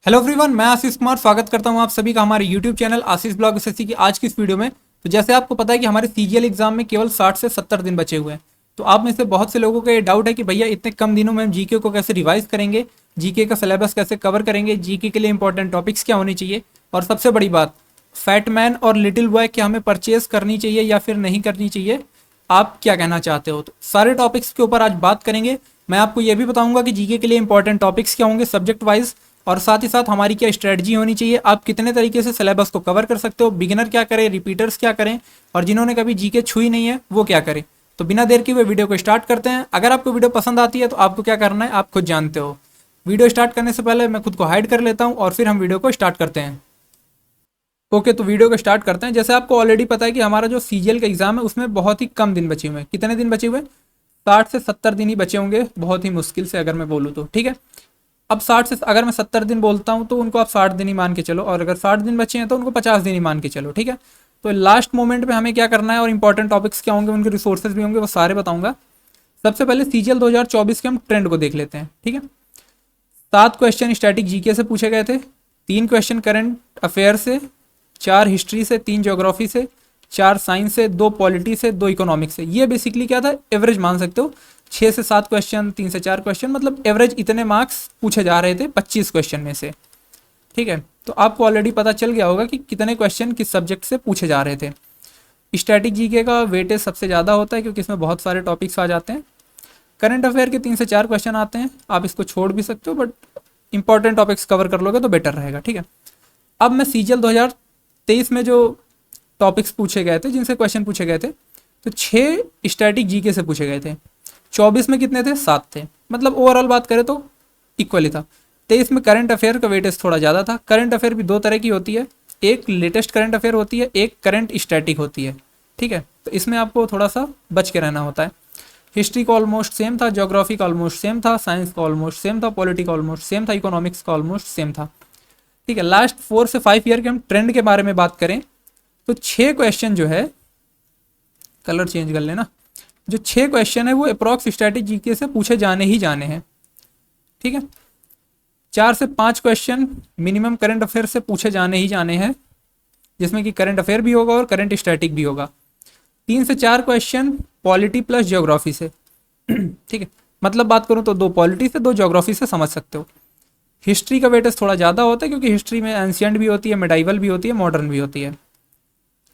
Hello everyone, मैं आशीष कुमार स्वागत करता हूं आप सभी का हमारे यूट्यूब चैनल आशीष ब्लॉग एसएससी की आज की इस वीडियो में। तो जैसे आपको पता है कि हमारे सीजीएल एग्जाम में केवल 60 से 70 दिन बचे हुए हैं। तो आप में से बहुत से लोगों का ये डाउट है कि भैया इतने कम दिनों में हम जीके को कैसे रिवाइज करेंगे, जीके का सिलेबस कैसे कवर करेंगे, जीके के लिए इंपॉर्टेंट टॉपिक्स क्या होनी चाहिए, और सबसे बड़ी बात, फैट मैन और लिटिल बॉय क्या हमें परचेज करनी चाहिए या फिर नहीं करनी चाहिए, आप क्या कहना चाहते हो। तो सारे टॉपिक्स के ऊपर आज बात करेंगे। मैं आपको ये भी बताऊंगा कि जीके के लिए इंपॉर्टेंट टॉपिक्स क्या होंगे सब्जेक्ट वाइज, और साथ ही साथ हमारी क्या स्ट्रेटजी होनी चाहिए, आप कितने तरीके से सिलेबस को कवर कर सकते हो, बिगिनर क्या करें, रिपीटर्स क्या करें, और जिन्होंने कभी जीके छुई नहीं है वो क्या करें। तो बिना देर के हुए वीडियो को स्टार्ट करते हैं। अगर आपको वीडियो पसंद आती है तो आपको क्या करना है आप खुद जानते हो। वीडियो स्टार्ट करने से पहले मैं खुद को हाइड कर लेता हूँ और फिर हम वीडियो को स्टार्ट करते हैं। ओके, तो वीडियो को स्टार्ट करते हैं। जैसे आपको ऑलरेडी पता है कि हमारा जो सीजीएल का एग्जाम है उसमें बहुत ही कम दिन बचे हुए हैं। कितने दिन बचे हुए हैं? 60 से 70 दिन ही बचे होंगे, बहुत ही मुश्किल से अगर मैं बोलूँ तो। ठीक है, अब 60 से अगर मैं 70 दिन बोलता हूँ तो उनको आप 60 दिन ही मान के चलो, और अगर 60 दिन बचे हैं तो उनको 50 दिन ही मान के चलो। ठीक है, तो लास्ट मोमेंट पे हमें क्या करना है और इंपॉर्टेंट टॉपिक्स क्या होंगे, उनके रिसोर्सेज भी होंगे, वो सारे बताऊंगा। सबसे पहले सीजीएल 2024 के हम ट्रेंड को देख लेते हैं। ठीक है, 7 क्वेश्चन स्टैटिक जीके से पूछे गए थे, 3 क्वेश्चन करंट अफेयर से, 4 हिस्ट्री से, 3 ज्योग्राफी से, 4 साइंस से, 2 पॉलिटी से, 2 इकोनॉमिक्स से। ये बेसिकली क्या था, एवरेज मान सकते हो। 6 से 7 क्वेश्चन, 3 से 4 क्वेश्चन, मतलब एवरेज इतने मार्क्स पूछे जा रहे थे 25 क्वेश्चन में से। ठीक है, तो आपको ऑलरेडी पता चल गया होगा कि कितने क्वेश्चन किस सब्जेक्ट से पूछे जा रहे थे। स्टैटिक जीके का वेटेज सबसे ज़्यादा होता है क्योंकि इसमें बहुत सारे टॉपिक्स आ जाते हैं। करंट अफेयर के 3 से 4 क्वेश्चन आते हैं, आप इसको छोड़ भी सकते हो, बट इंपॉर्टेंट टॉपिक्स कवर कर लोगे तो बेटर रहेगा। ठीक है, अब मैं सीजीएल 2023 में जो टॉपिक्स पूछे गए थे, जिनसे क्वेश्चन पूछे गए थे, तो 6 स्टैटिक जीके से पूछे गए थे। 24 में कितने थे? 7 थे। मतलब ओवरऑल बात करें तो इक्वली था। 23 में करंट अफेयर का वेटेज थोड़ा ज़्यादा था। करंट अफेयर भी 2 तरह की होती है, एक लेटेस्ट करंट अफेयर होती है, एक करंट स्टैटिक होती है। ठीक है, तो इसमें आपको थोड़ा सा बच के रहना होता है। हिस्ट्री का ऑलमोस्ट सेम था, ज्योग्राफी का ऑलमोस्ट सेम था, साइंस का ऑलमोस्ट सेम था, पॉलिटी का ऑलमोस्ट सेम था, इकोनॉमिक्स का ऑलमोस्ट सेम था। ठीक है, लास्ट 4 से 5 ईयर के हम ट्रेंड के बारे में बात करें तो 6 क्वेश्चन जो है, कलर चेंज कर लेना, जो 6 क्वेश्चन है वो अप्रॉक्स स्टैटिक जीके से पूछे जाने ही जाने हैं। ठीक है, 4 से 5 क्वेश्चन मिनिमम करंट अफेयर से पूछे जाने ही जाने हैं, जिसमें कि करंट अफेयर भी होगा और करंट स्टैटिक भी होगा। 3 से 4 क्वेश्चन पॉलिटी प्लस ज्योग्राफी से। ठीक है, मतलब बात करूं तो 2 पॉलिटी से, 2 ज्योग्राफी से समझ सकते हो। हिस्ट्री का वेटेज थोड़ा ज़्यादा होता है क्योंकि हिस्ट्री में एंशियंट भी होती है, मेडाइवल भी होती है, मॉडर्न भी होती है।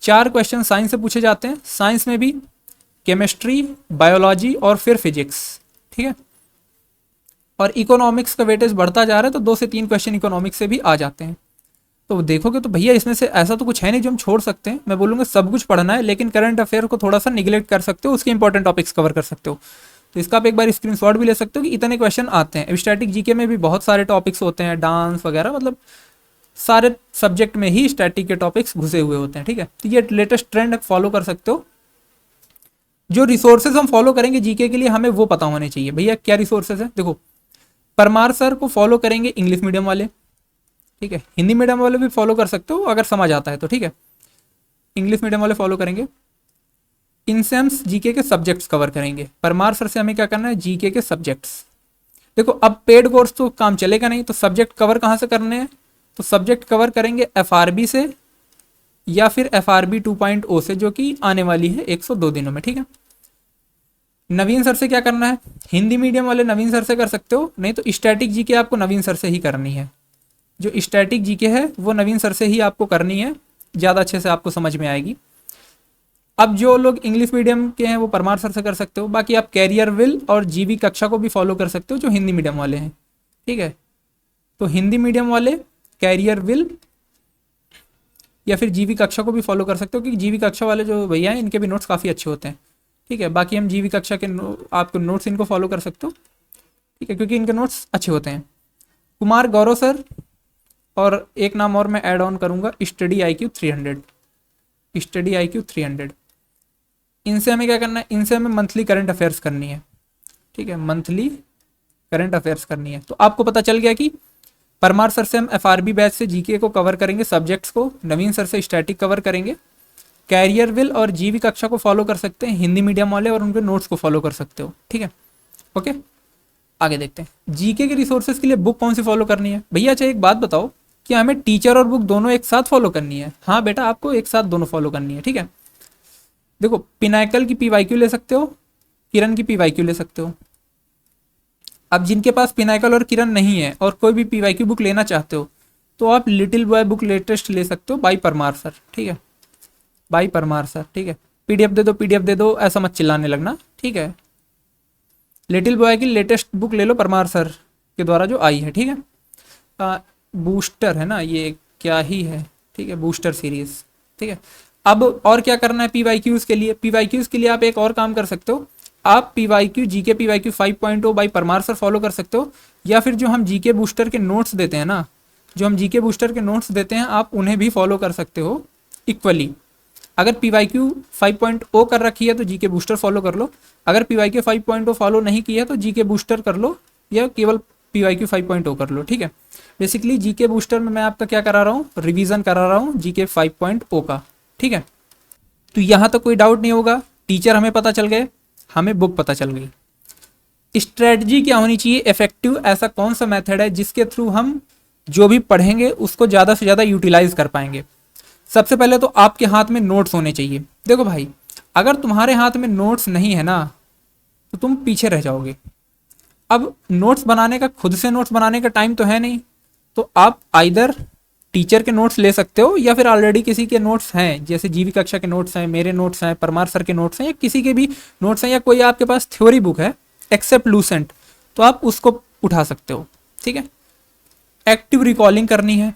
4 क्वेश्चन साइंस से पूछे जाते हैं, साइंस में भी केमिस्ट्री, बायोलॉजी और फिर फिजिक्स। ठीक है, और इकोनॉमिक्स का वेटेज बढ़ता जा रहा है तो 2 से 3 क्वेश्चन इकोनॉमिक्स से भी आ जाते हैं। तो देखोगे तो भैया इसमें से ऐसा तो कुछ है नहीं जो हम छोड़ सकते हैं। मैं बोलूँगा सब कुछ पढ़ना है, लेकिन करंट अफेयर को थोड़ा सा निगलेक्ट कर सकते हो, उसके इंपॉर्टेंट टॉपिक्स कवर कर सकते हो। तो इसका आप एक बार स्क्रीनशॉट भी ले सकते हो कि इतने क्वेश्चन आते हैं। स्टैटिक जीके में भी बहुत सारे टॉपिक्स होते हैं, डांस वगैरह, मतलब सारे सब्जेक्ट में ही स्टैटिक के टॉपिक्स घुसे हुए होते हैं। ठीक है, तो ये लेटेस्ट ट्रेंड फॉलो कर सकते हो। जो रिसोर्सेज हम फॉलो करेंगे जीके के लिए, हमें वो पता होने चाहिए। भैया क्या रिसोर्सेज है? देखो, परमार सर को फॉलो करेंगे इंग्लिश मीडियम वाले। ठीक है, हिंदी मीडियम वाले भी फॉलो कर सकते हो अगर समझ आता है तो। ठीक है, इंग्लिश मीडियम वाले फॉलो करेंगे। इनसेम्स जीके के सब्जेक्ट्स कवर करेंगे। परमार सर से हमें क्या करना है? जीके के सब्जेक्ट्स। देखो, अब पेड कोर्स तो काम चलेगा नहीं, तो सब्जेक्ट कवर कहाँ से करने हैं? तो सब्जेक्ट कवर करेंगे एफआरबी से या फिर एफआरबी 2.0 से, जो कि आने वाली है 102 दिनों में। ठीक है, नवीन सर से क्या करना है? हिंदी मीडियम वाले नवीन सर से कर सकते हो, नहीं तो स्टैटिक जीके आपको नवीन सर से ही करनी है। जो स्टैटिक जीके है वो नवीन सर से ही आपको करनी है, ज़्यादा अच्छे से आपको समझ में आएगी। अब जो लोग इंग्लिश मीडियम के हैं वो परमार सर से कर सकते हो। बाकी आप कैरियर विल और जीवी कक्षा को भी फॉलो कर सकते हो जो हिंदी मीडियम वाले हैं। ठीक है, तो हिंदी मीडियम वाले कैरियर विल या फिर जीवी कक्षा को भी फॉलो कर सकते हो, क्योंकि जीवी कक्षा वाले जो भैया हैं इनके भी नोट्स काफ़ी अच्छे होते हैं। ठीक है, बाकी हम जीवी कक्षा के आपको नोट्स इनको फॉलो कर सकते हो। ठीक है, क्योंकि इनके नोट्स अच्छे होते हैं। कुमार गौरव सर, और एक नाम और मैं ऐड ऑन करूंगा, स्टडी IQ 300। स्टडी IQ 300, इनसे हमें क्या करना है? इनसे हमें मंथली करंट अफेयर्स करनी है। ठीक है, मंथली करंट अफेयर्स करनी है। तो आपको पता चल गया कि परमार सर से हम एफआरबी बैच से जीके को कवर करेंगे, सब्जेक्ट्स को। नवीन सर से स्टैटिक कवर करेंगे। कैरियर विल और जीवी कक्षा को फॉलो कर सकते हैं हिंदी मीडियम वाले, और उनके नोट्स को फॉलो कर सकते हो। ठीक है, ओके। आगे देखते हैं। जीके के रिसोर्सेज के लिए बुक कौन सी फॉलो करनी है भैया? अच्छा एक बात बताओ कि हमें टीचर और बुक दोनों एक साथ फॉलो करनी है? हाँ बेटा, आपको एक साथ दोनों फॉलो करनी है, ठीक है। देखो, पिनाकल की पीवाईक्यू ले सकते हो, किरण की पीवाईक्यू ले सकते हो। अब जिनके पास पिनाकल और किरण नहीं है और कोई भी पीवाईक्यू बुक लेना चाहते हो तो आप लिटिल बॉय बुक लेटेस्ट ले सकते हो बाई परमार सर, ठीक है, बाई परमार सर, ठीक है। पीडीएफ दे दो, पीडीएफ दे दो, ऐसा मत चिल्लाने लगना, ठीक है। लिटिल बॉय की लेटेस्ट बुक ले लो परमार सर के द्वारा जो आई है, ठीक है। बूस्टर है ना ये, क्या ही है, ठीक है, बूस्टर सीरीज, ठीक है। अब और क्या करना है पीवाईक्यूज के लिए? पीवाईक्यूज के लिए आप एक और काम कर सकते हो, आप PYQ GK PYQ 5.0 by Parmar sir follow कर सकते हो, या फिर जो हम जीके बूस्टर के नोट्स देते हैं ना, जो हम जीके बूस्टर के नोट्स देते हैं आप उन्हें भी फॉलो कर सकते हो इक्वली। अगर पीवाईक्यू 5.0 कर रखी है तो जीके बूस्टर फॉलो कर लो, अगर पीवाईक्यू 5.0 फॉलो नहीं किया है तो जीके बूस्टर कर लो या केवल पीवाईक्यू 5.0 कर लो, ठीक है। बेसिकली जीके बूस्टर में मैं आपका क्या करा रहा हूँ, रिवीजन करा रहा हूँ जीके 5.0 का, ठीक है। तो यहाँ तक कोई डाउट नहीं होगा, टीचर हमें पता चल गए, हमें बुक पता चल गई। स्ट्रेटजी क्या होनी चाहिए इफेक्टिव? ऐसा कौन सा मेथड है जिसके थ्रू हम जो भी पढ़ेंगे उसको ज़्यादा से ज़्यादा यूटिलाइज कर पाएंगे? सबसे पहले तो आपके हाथ में नोट्स होने चाहिए। देखो भाई, अगर तुम्हारे हाथ में नोट्स नहीं है ना तो तुम पीछे रह जाओगे। अब नोट्स बनाने का, खुद से नोट्स बनाने का टाइम तो है नहीं, तो आप आइदर टीचर के नोट्स ले सकते हो या फिर ऑलरेडी किसी के नोट्स हैं, जैसे जीवी कक्षा के नोट्स हैं, मेरे नोट्स हैं, परमार सर के नोट्स हैं, या किसी के भी नोट्स हैं, या कोई आपके पास थ्योरी बुक है एक्सेप्ट लूसेंट तो आप उसको उठा सकते हो, ठीक है। एक्टिव रिकॉलिंग करनी है।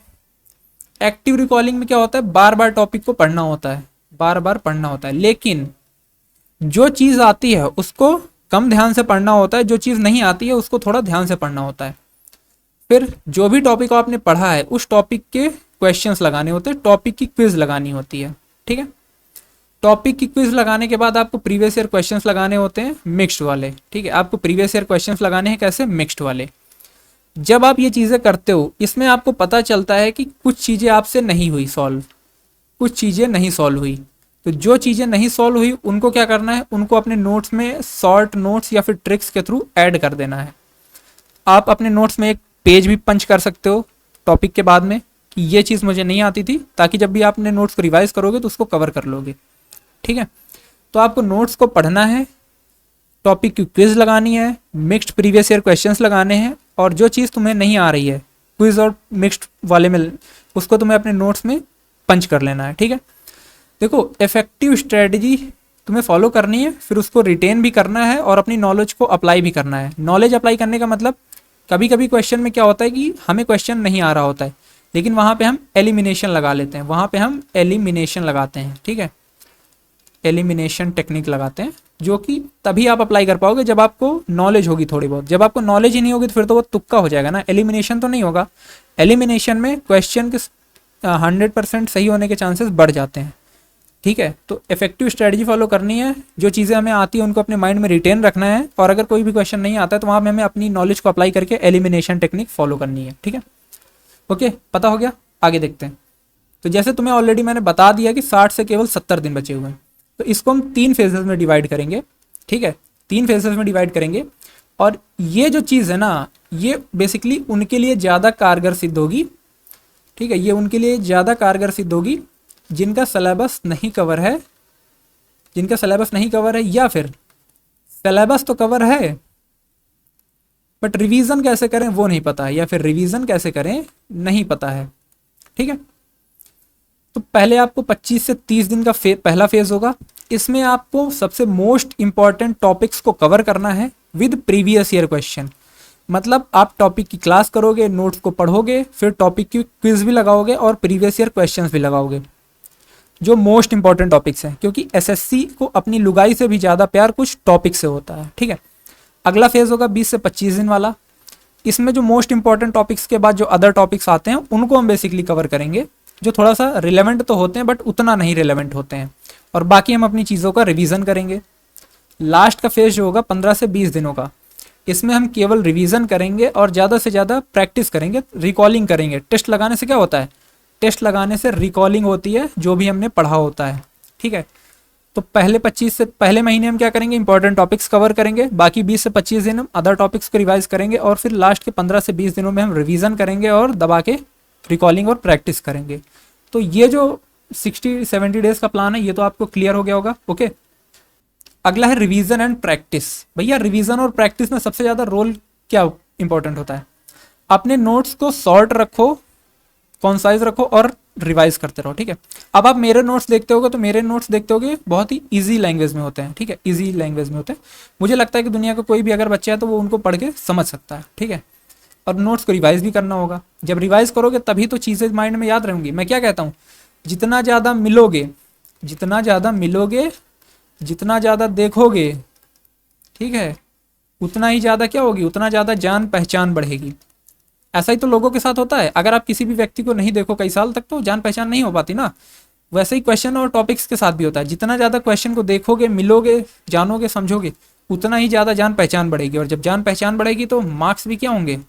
एक्टिव रिकॉलिंग में क्या होता है, बार बार टॉपिक को पढ़ना होता है, बार बार पढ़ना होता है, लेकिन जो चीज़ आती है उसको कम ध्यान से पढ़ना होता है, जो चीज़ नहीं आती है उसको थोड़ा ध्यान से पढ़ना होता है। फिर जो भी टॉपिक आपने पढ़ा है उस टॉपिक के क्वेश्चंस लगाने होते हैं, टॉपिक की क्विज लगानी होती है, ठीक है। टॉपिक की क्विज लगाने के बाद आपको प्रीवियस ईयर क्वेश्चंस लगाने होते हैं मिक्स्ड वाले, ठीक है। आपको प्रीवियस ईयर क्वेश्चंस लगाने हैं कैसे, मिक्स्ड वाले। जब आप ये चीज़ें करते हो इसमें आपको पता चलता है कि कुछ चीज़ें आपसे नहीं हुई सॉल्व, कुछ चीज़ें नहीं सॉल्व हुई, तो जो चीज़ें नहीं सॉल्व हुई उनको क्या करना है, उनको अपने नोट्स में शॉर्ट नोट्स या फिर ट्रिक्स के थ्रू ऐड कर देना है। आप अपने नोट्स में एक पेज भी पंच कर सकते हो टॉपिक के बाद में कि ये चीज़ मुझे नहीं आती थी, ताकि जब भी आप अपने नोट्स को रिवाइज करोगे तो उसको कवर कर लोगे, ठीक है। तो आपको नोट्स को पढ़ना है, टॉपिक की क्विज लगानी है, मिक्स्ड प्रीवियस ईयर क्वेश्चंस लगाने हैं, और जो चीज़ तुम्हें नहीं आ रही है क्विज और मिक्स्ड वाले में उसको तुम्हें अपने नोट्स में पंच कर लेना है, ठीक है। देखो, इफेक्टिव स्ट्रेटजी तुम्हें फॉलो करनी है, फिर उसको रिटेन भी करना है और अपनी नॉलेज को अप्लाई भी करना है। नॉलेज अप्लाई करने का मतलब, कभी कभी क्वेश्चन में क्या होता है कि हमें क्वेश्चन नहीं आ रहा होता है, लेकिन वहाँ पे हम एलिमिनेशन लगा लेते हैं, वहाँ पे हम एलिमिनेशन लगाते हैं, ठीक है, एलिमिनेशन टेक्निक लगाते हैं, जो कि तभी आप अप्लाई कर पाओगे जब आपको नॉलेज होगी थोड़ी बहुत। जब आपको नॉलेज ही नहीं होगी तो फिर तो वो तुक्का हो जाएगा ना, एलिमिनेशन तो नहीं होगा। एलिमिनेशन में क्वेश्चन के 100% सही होने के चांसेस बढ़ जाते हैं, ठीक है। तो इफेक्टिव स्ट्रेटजी फॉलो करनी है, जो चीज़ें हमें आती है उनको अपने माइंड में रिटेन रखना है, और अगर कोई भी क्वेश्चन नहीं आता है तो वहाँ पे हमें अपनी नॉलेज को अप्लाई करके एलिमिनेशन टेक्निक फॉलो करनी है, ठीक है। ओके, पता हो गया, आगे देखते हैं। तो जैसे तुम्हें ऑलरेडी मैंने बता दिया कि 60 से केवल 70 दिन बचे हुए हैं, तो इसको हम 3 फेजेस में डिवाइड करेंगे, ठीक है, 3 फेजेस में डिवाइड करेंगे। और ये जो चीज़ है ना, ये बेसिकली उनके लिए ज़्यादा कारगर सिद्ध होगी, ठीक है, ये उनके लिए ज़्यादा कारगर सिद्ध होगी जिनका सिलेबस नहीं कवर है, जिनका सिलेबस नहीं कवर है, या फिर सिलेबस तो कवर है बट रिवीजन कैसे करें वो नहीं पता है, या फिर रिवीजन कैसे करें नहीं पता है, ठीक है। तो पहले आपको 25 से 30 दिन का पहला फेज होगा, इसमें आपको सबसे मोस्ट इंपॉर्टेंट टॉपिक्स को कवर करना है विद प्रीवियस ईयर क्वेश्चन। मतलब आप टॉपिक की क्लास करोगे, नोट्स को पढ़ोगे, फिर टॉपिक की क्विज भी लगाओगे और प्रीवियस ईयर क्वेश्चंस भी लगाओगे, जो मोस्ट इंपॉर्टेंट टॉपिक्स हैं, क्योंकि एसएससी को अपनी लुगाई से भी ज़्यादा प्यार कुछ टॉपिक से होता है, ठीक है। अगला फेज होगा 20 से 25 दिन वाला, इसमें जो मोस्ट इंपॉर्टेंट टॉपिक्स के बाद जो अदर टॉपिक्स आते हैं उनको हम बेसिकली कवर करेंगे, जो थोड़ा सा रिलेवेंट तो होते हैं बट उतना नहीं रिलेवेंट होते हैं, और बाकी हम अपनी चीज़ों का रिवीजन करेंगे। लास्ट का फेज जो होगा 15 से 20 दिनों का, इसमें हम केवल रिवीजन करेंगे और ज़्यादा से ज़्यादा प्रैक्टिस करेंगे, रिकॉलिंग करेंगे। टेस्ट लगाने से क्या होता है, टेस्ट लगाने से रिकॉलिंग होती है जो भी हमने पढ़ा होता है, ठीक है। तो पहले महीने हम क्या करेंगे, इंपॉर्टेंट टॉपिक्स कवर करेंगे, बाकी 20 से 25 दिन हम अदर टॉपिक्स को रिवाइज करेंगे, और फिर लास्ट के 15 से 20 दिनों में हम रिवीजन करेंगे और दबा के रिकॉलिंग और प्रैक्टिस करेंगे। तो ये जो 60-70 डेज का प्लान है ये तो आपको क्लियर हो गया होगा। ओके, अगला है रिवीजन एंड प्रैक्टिस। भैया रिवीजन और प्रैक्टिस में सबसे ज़्यादा रोल क्या इंपॉर्टेंट होता है, अपने नोट्स को शॉर्ट रखो, कॉन्साइज रखो और रिवाइज करते रहो। ठीक है, अब आप मेरे नोट्स देखते होगे तो मेरे नोट्स देखते होगे बहुत ही इजी लैंग्वेज में होते हैं। ठीक है, इजी लैंग्वेज में होते हैं। मुझे लगता है कि दुनिया का कोई भी अगर बच्चा है तो वो उनको पढ़ के समझ सकता है। ठीक है, और नोट्स को रिवाइज भी करना होगा। जब रिवाइज करोगे तभी तो चीज़ें माइंड में याद रहेंगी। मैं क्या कहता हूँ, जितना ज़्यादा मिलोगे, जितना ज़्यादा मिलोगे, जितना ज़्यादा देखोगे, ठीक है, उतना ही ज़्यादा क्या होगी, उतना ज़्यादा जान पहचान बढ़ेगी। ऐसा ही तो लोगों के साथ होता है। अगर आप किसी भी व्यक्ति को नहीं देखो कई साल तक तो जान पहचान नहीं हो पाती ना। वैसे ही क्वेश्चन और टॉपिक्स के साथ भी होता है। जितना ज़्यादा क्वेश्चन को देखोगे, मिलोगे, जानोगे, समझोगे, उतना ही ज़्यादा जान पहचान बढ़ेगी। और जब जान पहचान बढ़ेगी तो मार्क्स भी क्या होंगे,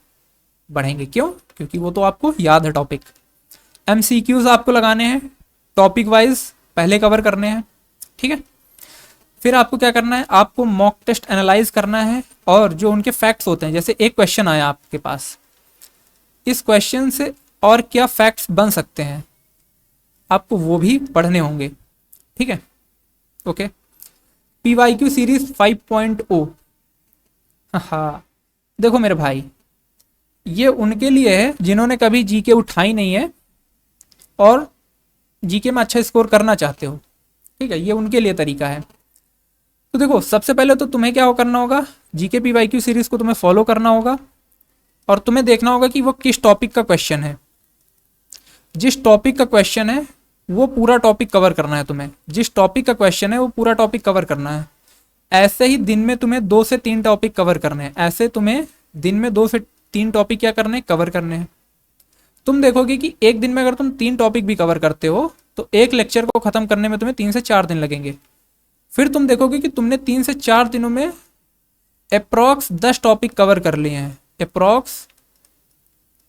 बढ़ेंगे। क्यों? क्योंकि वो तो आपको याद है टॉपिक। MCQs आपको लगाने हैं, टॉपिक वाइज पहले कवर करने हैं। ठीक है, फिर आपको क्या करना है, आपको मॉक टेस्ट एनालाइज करना है, और जो उनके फैक्ट्स होते हैं, जैसे एक क्वेश्चन आया आपके पास, इस क्वेश्चन से और क्या फैक्ट्स बन सकते हैं, आपको वो भी पढ़ने होंगे। ठीक है, ओके। PYQ सीरीज 5.0, हाँ देखो मेरे भाई, ये उनके लिए है जिन्होंने कभी जीके उठाई नहीं है और जीके में अच्छा स्कोर करना चाहते हो। ठीक है, ये उनके लिए तरीका है। तो देखो, सबसे पहले तो तुम्हें क्या करना होगा, जीके PYQ सीरीज को तुम्हें फॉलो करना होगा, और तुम्हें देखना होगा कि वो किस टॉपिक का क्वेश्चन है। जिस टॉपिक का क्वेश्चन है वो पूरा टॉपिक कवर करना है तुम्हें। जिस टॉपिक का क्वेश्चन है वो पूरा टॉपिक कवर करना है। ऐसे ही दिन में तुम्हें 2 से 3 टॉपिक कवर करने हैं। ऐसे तुम्हें दिन में 2 से 3 टॉपिक क्या करने हैं, कवर करने हैं। तुम देखोगे कि एक दिन में अगर तुम 3 टॉपिक भी कवर करते हो तो एक लेक्चर को खत्म करने में तुम्हें 3 से 4 दिन लगेंगे। फिर तुम देखोगे कि तुमने 3 से 4 दिनों में अप्रॉक्स 10 टॉपिक कवर कर लिए हैं, अप्रॉक्स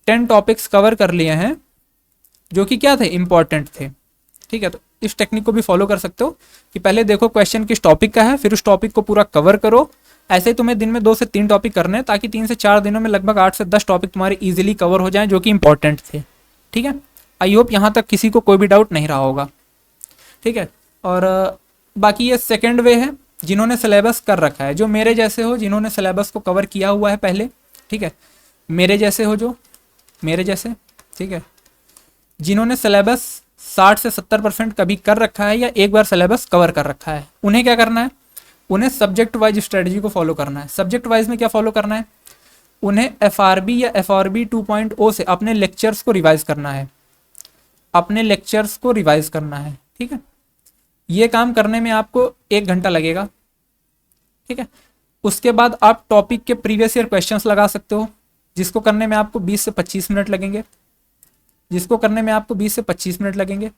10 टॉपिक्स कवर कर लिए हैं, जो कि क्या थे, इंपॉर्टेंट थे। ठीक है, तो इस टेक्निक को भी फॉलो कर सकते हो कि पहले देखो क्वेश्चन किस टॉपिक का है, फिर उस टॉपिक को पूरा कवर करो। ऐसे ही तुम्हें दिन में 2 से 3 टॉपिक करने हैं, ताकि 3 से 4 दिनों में लगभग 8 से 10 टॉपिक तुम्हारे इजीली कवर हो जाएं, जो कि इंपॉर्टेंट थे। ठीक है, आई होप यहाँ तक किसी को कोई भी डाउट नहीं रहा होगा। ठीक है, और बाकी ये सेकेंड वे है जिन्होंने सिलेबस कर रखा है, जो मेरे जैसे हो, जिन्होंने सिलेबस को कवर किया हुआ है पहले। ठीक है, मेरे जैसे हो, जो मेरे जैसे, ठीक है, जिन्होंने सिलेबस 60 से 70% कभी कर रखा है या एक बार सिलेबस कवर कर रखा है, उन्हें क्या करना है, उन्हें सब्जेक्ट वाइज स्ट्रेटजी को फॉलो करना है। सब्जेक्ट वाइज में क्या फॉलो करना है, उन्हें FRB या FRB 2.0 से अपने लेक्चर्स को रिवाइज करना है, अपने लेक्चर्स को रिवाइज करना है। ठीक है, ये काम करने में आपको 1 घंटा लगेगा। ठीक है, उसके बाद आप टॉपिक के प्रीवियस ईयर क्वेश्चंस लगा सकते हो, जिसको करने में आपको 20 से 25 मिनट लगेंगे, जिसको करने में आपको 20 से 25 मिनट लगेंगे।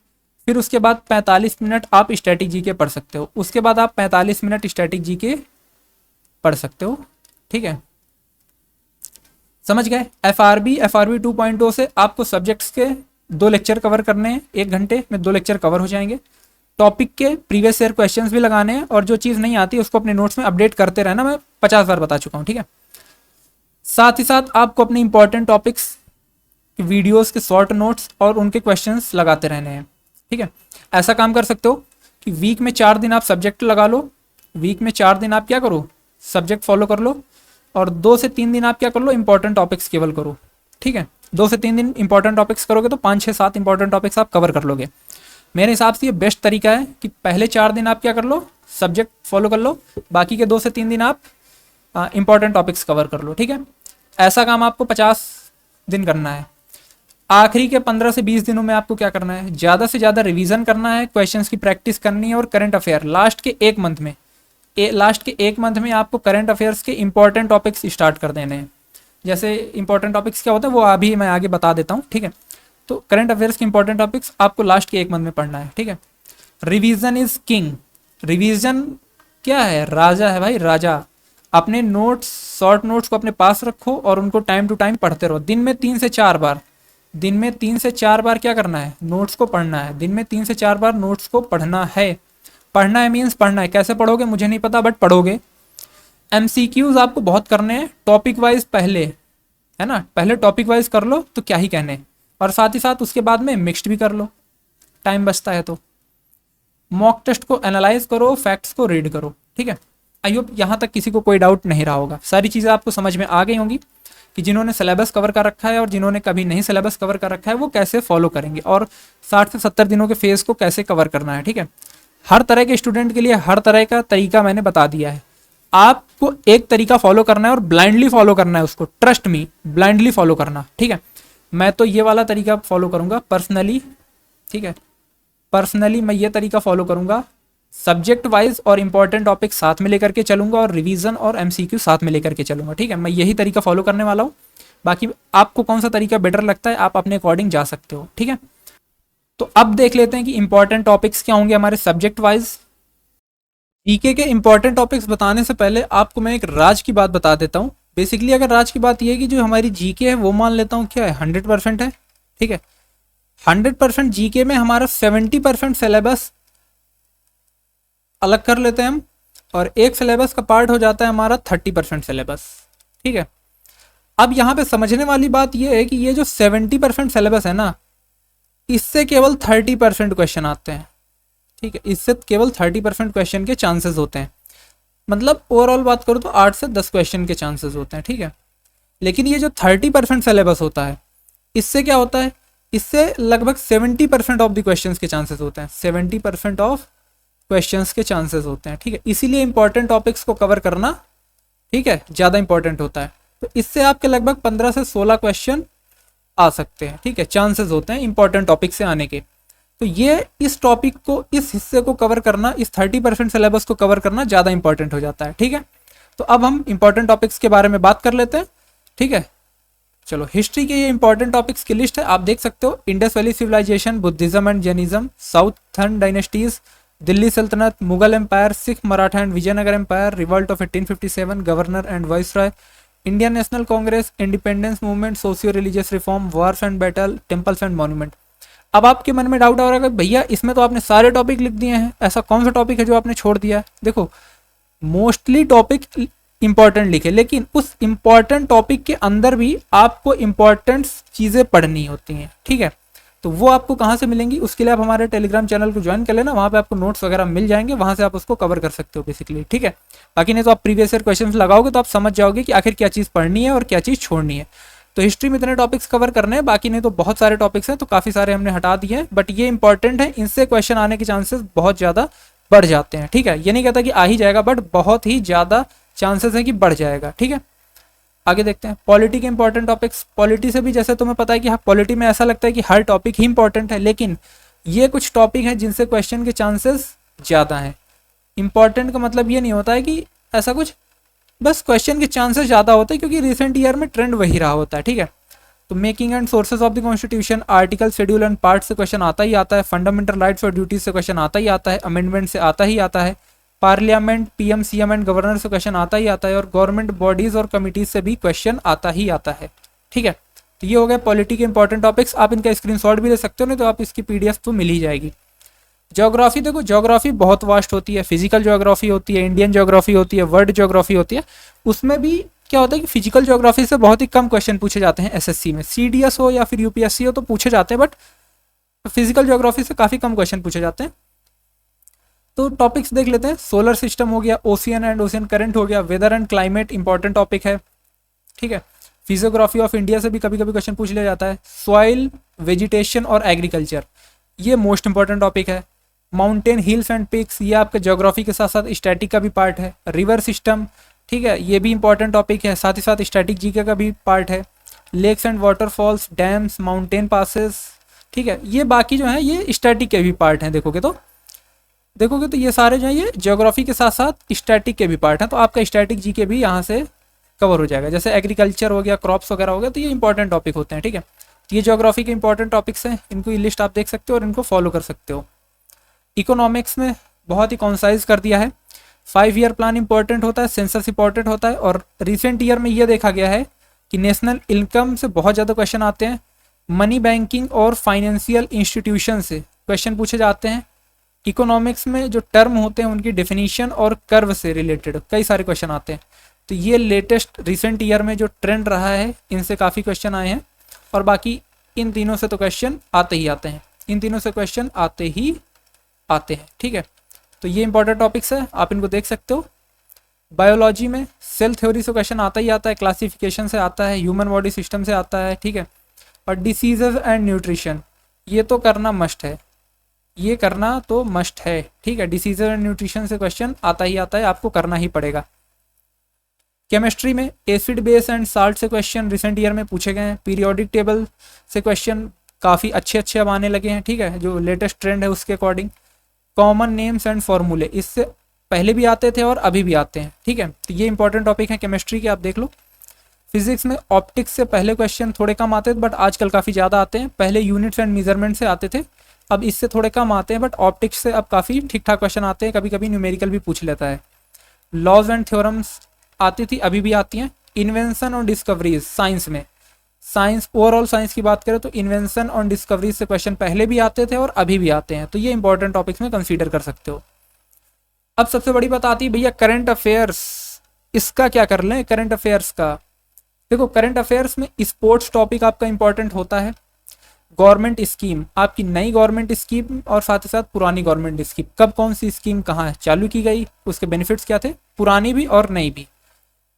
फिर उसके बाद 45 मिनट आप स्टैटिक जीके पढ़ सकते हो, उसके बाद आप 45 मिनट स्टैटिक जीके पढ़ सकते हो। ठीक है, समझ गए। FRB 2.0 से आपको सब्जेक्ट्स के 2 लेक्चर कवर करने हैं, 1 घंटे में 2 लेक्चर कवर हो जाएंगे। टॉपिक के प्रीवियस ईयर क्वेश्चंस भी लगाने हैं, और जो चीज़ नहीं आती उसको अपने नोट्स में अपडेट करते रहना। मैं 50 बार बता चुका हूँ। ठीक है, साथ ही साथ आपको अपने इंपॉर्टेंट टॉपिक्स वीडियोस के शॉर्ट नोट्स और उनके क्वेश्चंस लगाते रहने हैं। ठीक है, ऐसा काम कर सकते हो कि वीक में 4 दिन आप सब्जेक्ट लगा लो, वीक में 4 दिन आप क्या करो, सब्जेक्ट फॉलो कर लो, और 2 से 3 दिन आप क्या कर लो, इंपॉर्टेंट टॉपिक्स केवल करो। ठीक है, 2 से 3 दिन इंपॉर्टेंट टॉपिक्स करोगे तो 5, 6, 7 इंपॉर्टेंट टॉपिक्स आप कवर कर लोगे। मेरे हिसाब से ये बेस्ट तरीका है कि पहले 4 दिन आप क्या कर लो, सब्जेक्ट फॉलो कर लो, बाकी के 2 से 3 दिन आप इंपॉर्टेंट टॉपिक्स कवर कर लो। ठीक है, ऐसा काम आपको 50 दिन करना है। आखिरी के 15 से 20 दिनों में आपको क्या करना है, ज़्यादा से ज़्यादा रिवीजन करना है, क्वेश्चंस की प्रैक्टिस करनी है, और करंट अफेयर लास्ट के 1 मंथ में आपको करंट अफेयर्स के इंपॉर्टेंट टॉपिक्स स्टार्ट कर देने हैं। जैसे इंपॉर्टेंट टॉपिक्स क्या होता है वो अभी मैं आगे बता देता हूँ। ठीक है, तो करंट अफेयर्स के इंपॉर्टेंट टॉपिक्स आपको लास्ट के 1 मंथ में पढ़ना है। ठीक है, रिवीजन इज किंग। रिवीजन क्या है, राजा है भाई, राजा। अपने नोट्स, शॉर्ट नोट्स को अपने पास रखो और उनको टाइम टू टाइम पढ़ते रहो। दिन में 3 से 4 बार, दिन में 3 से 4 बार क्या करना है, नोट्स को पढ़ना है। दिन में 3 से 4 बार नोट्स को पढ़ना है। पढ़ना है मीन्स पढ़ना है, कैसे पढ़ोगे मुझे नहीं पता, बट पढ़ोगे। एमसीक्यूज आपको बहुत करने हैं, टॉपिक वाइज पहले, है ना, पहले टॉपिक वाइज कर लो तो क्या ही कहने, और साथ ही साथ उसके बाद में मिक्स्ड भी कर लो, टाइम बचता है तो। मॉक टेस्ट को एनालाइज करो, फैक्ट्स को रीड करो, ठीक है। आई होप यहाँ तक किसी को कोई डाउट नहीं रहा होगा, सारी चीज़ें आपको समझ में आ गई होंगी कि जिन्होंने सिलेबस कवर कर रखा है और जिन्होंने कभी नहीं सिलेबस कवर कर रखा है वो कैसे फॉलो करेंगे, और 60 से 70 दिनों के फेज को कैसे कवर करना है, ठीक है। हर तरह के स्टूडेंट के लिए हर तरह का तरीका मैंने बता दिया है। आपको एक तरीका फॉलो करना है और ब्लाइंडली फॉलो करना है उसको, ट्रस्ट मी, ब्लाइंडली फॉलो करना, ठीक है। मैं तो ये वाला तरीका फॉलो करूंगा पर्सनली, ठीक है। पर्सनली मैं ये तरीका फॉलो करूंगा, सब्जेक्ट वाइज और इंपॉर्टेंट टॉपिक साथ में लेकर के चलूंगा और रिवीजन और एमसीक्यू साथ में लेकर के चलूंगा, ठीक है। मैं यही तरीका फॉलो करने वाला हूँ। बाकी आपको कौन सा तरीका बेटर लगता है आप अपने अकॉर्डिंग जा सकते हो, ठीक है। तो अब देख लेते हैं कि इंपॉर्टेंट टॉपिक्स क्या होंगे हमारे सब्जेक्ट वाइज। जीके के इंपॉर्टेंट टॉपिक्स बताने से पहले आपको मैं एक राज की बात बता देता हूँ। बेसिकली अगर राज की बात यह है कि जो हमारी जीके है वो मान लेता हूँ क्या है 100% है, ठीक है। 100% जीके में हमारा 70% सिलेबस अलग कर लेते हैं हम, और एक सिलेबस का पार्ट हो जाता है हमारा 30% सिलेबस, ठीक है। अब यहाँ पे समझने वाली बात यह है कि ये जो 70% सिलेबस है ना, इससे केवल 30% क्वेश्चन आते हैं, ठीक है। इससे केवल 30% क्वेश्चन के चांसेस होते हैं, मतलब ओवरऑल बात करूँ तो 8 से 10 क्वेश्चन के चांसेस होते हैं, ठीक है। लेकिन ये जो 30% सिलेबस होता है इससे क्या होता है, इससे लगभग 70% ऑफ द क्वेश्चंस के चांसेस होते हैं, 70% ऑफ क्वेश्चंस के चांसेस होते हैं, ठीक है। इसीलिए इंपॉर्टेंट टॉपिक्स को कवर करना, ठीक है, ज़्यादा इंपॉर्टेंट होता है। तो इससे आपके लगभग 15 से 16 क्वेश्चन आ सकते हैं, ठीक है, चांसेस होते हैं इंपॉर्टेंट टॉपिक से आने के। तो ये इस टॉपिक को, इस हिस्से को कवर करना, इस 30% सिलेबस को कवर करना ज़्यादा इंपॉर्टेंट हो जाता है, ठीक है। तो अब हम इंपॉर्टेंट टॉपिक्स के बारे में बात कर लेते हैं, ठीक है। चलो, हिस्ट्री के ये इंपॉर्टेंट टॉपिक्स की लिस्ट है, आप देख सकते हो। Indus valley civilisation, Buddhism and Jainism, southern dynasties, Delhi सल्तनत, Mughal empire, Sikh, Maratha and Vijayanagara empire, revolt of 1857, governor and viceroy, Indian national congress, independence movement, socio religious reform, wars and battle, temples and monument. अब आपके मन में डाउट आ रहा है भैया इसमें तो आपने सारे टॉपिक लिख दिए हैं, ऐसा कौन सा टॉपिक है जो आपने छोड़ दिया है। देखो, मोस्टली टॉपिक इंपॉर्टेंट लिखे, लेकिन उस इंपॉर्टेंट टॉपिक के अंदर भी आपको इंपॉर्टेंट चीज़ें पढ़नी होती हैं, ठीक है। तो वो आपको कहाँ से मिलेंगी, उसके लिए आप हमारे टेलीग्राम चैनल को ज्वाइन कर लेना, वहाँ पे आपको नोट्स वगैरह मिल जाएंगे, वहाँ से आप उसको कवर कर सकते हो बेसिकली, ठीक है। बाकी नहीं तो आप प्रीवियस ईयर क्वेश्चंस लगाओगे तो आप समझ जाओगे कि आखिर क्या चीज़ पढ़नी है और क्या चीज़ छोड़नी है। तो हिस्ट्री में इतने टॉपिक्स कवर करने हैं, बाकी नहीं तो बहुत सारे टॉपिक्स हैं, तो काफ़ी सारे हमने हटा दिए हैं, बट ये इंपॉर्टेंट है, इनसे क्वेश्चन आने के चांसेस बहुत ज़्यादा बढ़ जाते हैं, ठीक है। ये नहीं कहता कि आ ही जाएगा, बट बहुत ही ज़्यादा चांसेस है कि बढ़ जाएगा, ठीक है। आगे देखते हैं पॉलिटी के इंपॉर्टेंट टॉपिक्स। पॉलिटी से भी जैसे तुम्हें पता है कि हाँ, पॉलिटी में ऐसा लगता है कि हर टॉपिक ही इंपॉर्टेंट है, लेकिन ये कुछ टॉपिक हैं जिनसे क्वेश्चन के चांसेस ज़्यादा हैं। इंपॉर्टेंट का मतलब ये नहीं होता है कि ऐसा कुछ, बस क्वेश्चन के चांसेस ज़्यादा होते हैं क्योंकि रिसेंट ईयर में ट्रेंड वही रहा होता है, ठीक है। तो making and sources of the constitution, article, schedule and part से क्वेश्चन आता ही आता है, फंडामेंटल राइट्स और ड्यूटीज से क्वेश्चन आता ही आता है, अमेंडमेंट से आता ही आता है, parliament, PM, CM and governor से क्वेश्चन आता ही आता है, और गवर्नमेंट बॉडीज और कमिटीज से भी क्वेश्चन आता ही आता है, ठीक है। तो ये हो गए पॉलिटी के इंपॉर्टेंट टॉपिक्स। आप इनका स्क्रीनशॉट भी ले सकते हो, नहीं तो आप इसकी पीडीएफ तो मिल ही जाएगी। ज्योग्राफी, देखो ज्योग्राफी बहुत वास्ट होती है, फिजिकल ज्योग्राफी होती है, इंडियन ज्योग्राफी होती है, वर्ल्ड ज्योग्राफी होती है। उसमें भी क्या होता है कि फिजिकल ज्योग्राफी से बहुत ही कम क्वेश्चन पूछे जाते हैं एसएससी में, सीडीएस हो या फिर यूपीएससी हो तो पूछे जाते हैं, बट फिजिकल ज्योग्राफी से काफ़ी कम क्वेश्चन पूछे जाते हैं। तो टॉपिक्स देख लेते हैं। सोलर सिस्टम हो गया, ओशियन एंड ओशियन करंट हो गया, weather and climate important topic है, ठीक है। फिजियोग्राफी ऑफ इंडिया से भी कभी कभी क्वेश्चन पूछ लिया जाता है। सॉइल, वेजिटेशन और एग्रीकल्चर, ये मोस्ट इंपॉर्टेंट टॉपिक है। माउंटेन, हिल्स एंड पिक्स, ये आपके ज्योग्राफी के साथ साथ स्टैटिक का भी पार्ट है। रिवर सिस्टम, ठीक है, ये भी इंपॉर्टेंट टॉपिक है, साथ ही साथ स्टैटिक जीके का भी पार्ट है। Lakes and waterfalls, dams, mountain passes, ठीक है, ये बाकी जो है ये स्टैटिक के भी पार्ट हैं। देखोगे तो ये सारे जो है ये ज्योग्राफी के साथ साथ स्टैटिक के भी पार्ट हैं, तो आपका स्टैटिक जीके भी यहाँ से कवर हो जाएगा। जैसे एग्रीकल्चर हो गया, क्रॉप्स वगैरह हो गया, तो ये इंपॉर्टेंट टॉपिक होते हैं, ठीक है। ये ज्योग्राफी के इंपॉर्टेंट टॉपिक्स हैं, इनको ये लिस्ट आप देख सकते हो और इनको फॉलो कर सकते हो। इकोनॉमिक्स में बहुत ही कॉन्साइज कर दिया है। 5 ईयर प्लान इंपॉर्टेंट होता है, सेंसस इंपॉर्टेंट होता है, और रिसेंट ईयर में ये देखा गया है कि नेशनल इनकम से बहुत ज़्यादा क्वेश्चन आते हैं। मनी बैंकिंग और फाइनेंशियल इंस्टीट्यूशन से क्वेश्चन पूछे जाते हैं, इकोनॉमिक्स में जो टर्म होते हैं उनकी डेफिनेशन और कर्व से रिलेटेड कई सारे क्वेश्चन आते हैं। तो ये लेटेस्ट रिसेंट ईयर में जो ट्रेंड रहा है इनसे काफ़ी क्वेश्चन आए हैं, और बाकी इन तीनों से तो क्वेश्चन आते ही आते हैं, इन तीनों से क्वेश्चन आते ही आते हैं। ठीक है, तो ये इंपॉर्टेंट टॉपिक्स है, आप इनको देख सकते हो। बायोलॉजी में सेल थ्योरी से क्वेश्चन आता ही आता है, क्लासिफिकेशन से आता है, ह्यूमन बॉडी सिस्टम से आता है। ठीक है, और डिसीजेज एंड न्यूट्रिशन ये तो करना मस्ट है, ये करना तो मस्ट है। ठीक है, डिसीजेज एंड न्यूट्रिशन से क्वेश्चन आता ही आता है, आपको करना ही पड़ेगा। केमिस्ट्री में एसिड बेस एंड साल्ट से क्वेश्चन रिसेंट ईयर में पूछे गए हैं। पीरियोडिक टेबल से क्वेश्चन काफ़ी अच्छे अच्छे अब आने लगे हैं। ठीक है, जो लेटेस्ट ट्रेंड है उसके अकॉर्डिंग। कॉमन नेम्स एंड फॉर्मूले इससे पहले भी आते थे और अभी भी आते हैं। ठीक है, तो ये इंपॉर्टेंट टॉपिक है केमिस्ट्री के, आप देख लो। फिजिक्स में ऑप्टिक्स से पहले क्वेश्चन थोड़े कम आते थे, बट आजकल काफ़ी ज़्यादा आते हैं। पहले यूनिट्स एंड मेजरमेंट से आते थे, अब इससे थोड़े कम आते हैं, बट ऑप्टिक्स से अब काफ़ी ठीक ठाक क्वेश्चन आते हैं, कभी कभी न्यूमेरिकल भी पूछ लेता है। लॉज एंड थ्योरम्स आती थी, अभी भी आती हैं। इन्वेंशन और डिस्कवरीज साइंस में, साइंस ओवरऑल साइंस की बात करें तो इन्वेंशन और डिस्कवरीज से क्वेश्चन पहले भी आते थे और अभी भी आते हैं, तो ये इंपॉर्टेंट टॉपिक्स में कंसीडर कर सकते हो। अब सबसे बड़ी बात आती है भैया करंट अफेयर्स, इसका क्या कर लें करंट अफेयर्स का। देखो करंट अफेयर्स में स्पोर्ट्स टॉपिक आपका इंपॉर्टेंट होता है। गवर्नमेंट स्कीम, आपकी नई गवर्नमेंट स्कीम और साथ ही साथ पुरानी गवर्नमेंट स्कीम, कब कौन सी स्कीम कहाँ चालू की गई, उसके बेनिफिट्स क्या थे, पुरानी भी और नई भी।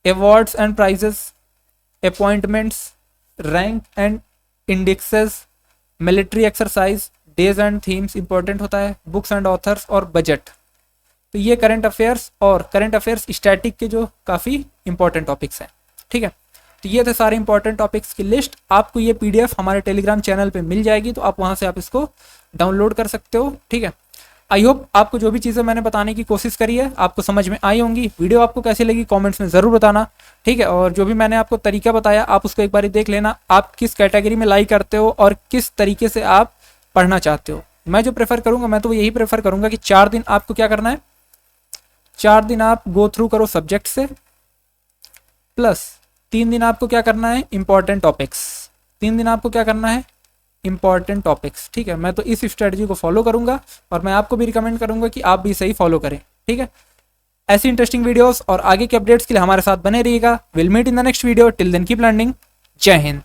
Awards and prizes, appointments, rank and indexes, military exercise, days and themes important होता है। बुक्स एंड ऑथर्स और बजट, तो ये करंट अफेयर्स और करंट अफेयर्स स्टैटिक के जो काफ़ी इंपॉर्टेंट टॉपिक्स हैं। ठीक है, तो ये थे सारे इंपॉर्टेंट टॉपिक्स की लिस्ट। आपको ये पीडीएफ हमारे टेलीग्राम चैनल पे मिल जाएगी, तो आप वहाँ से आप इसको डाउनलोड कर सकते हो। ठीक है, आई होप आपको जो भी चीज़ें मैंने बताने की कोशिश करी है आपको समझ में आई होंगी। वीडियो आपको कैसी लगी कमेंट्स में ज़रूर बताना। ठीक है, और जो भी मैंने आपको तरीका बताया आप उसको एक बार देख लेना, आप किस कैटेगरी में लाइक करते हो और किस तरीके से आप पढ़ना चाहते हो। मैं जो प्रेफर करूँगा, मैं तो यही प्रेफर करूँगा कि 4 दिन आपको क्या करना है, 4 दिन आप गो थ्रू करो सब्जेक्ट से, प्लस 3 दिन आपको क्या करना है, इंपॉर्टेंट टॉपिक्स। 3 दिन आपको क्या करना है, इंपॉर्टेंट टॉपिक्स। ठीक है, मैं तो इस स्ट्रेटजी को फॉलो करूंगा और मैं आपको भी रिकमेंड करूंगा कि आप भी सही फॉलो करें। ठीक है, ऐसी इंटरेस्टिंग वीडियोस और आगे के अपडेट्स के लिए हमारे साथ बने रहिएगा। Will meet in the next video, till then keep learning. जय हिंद।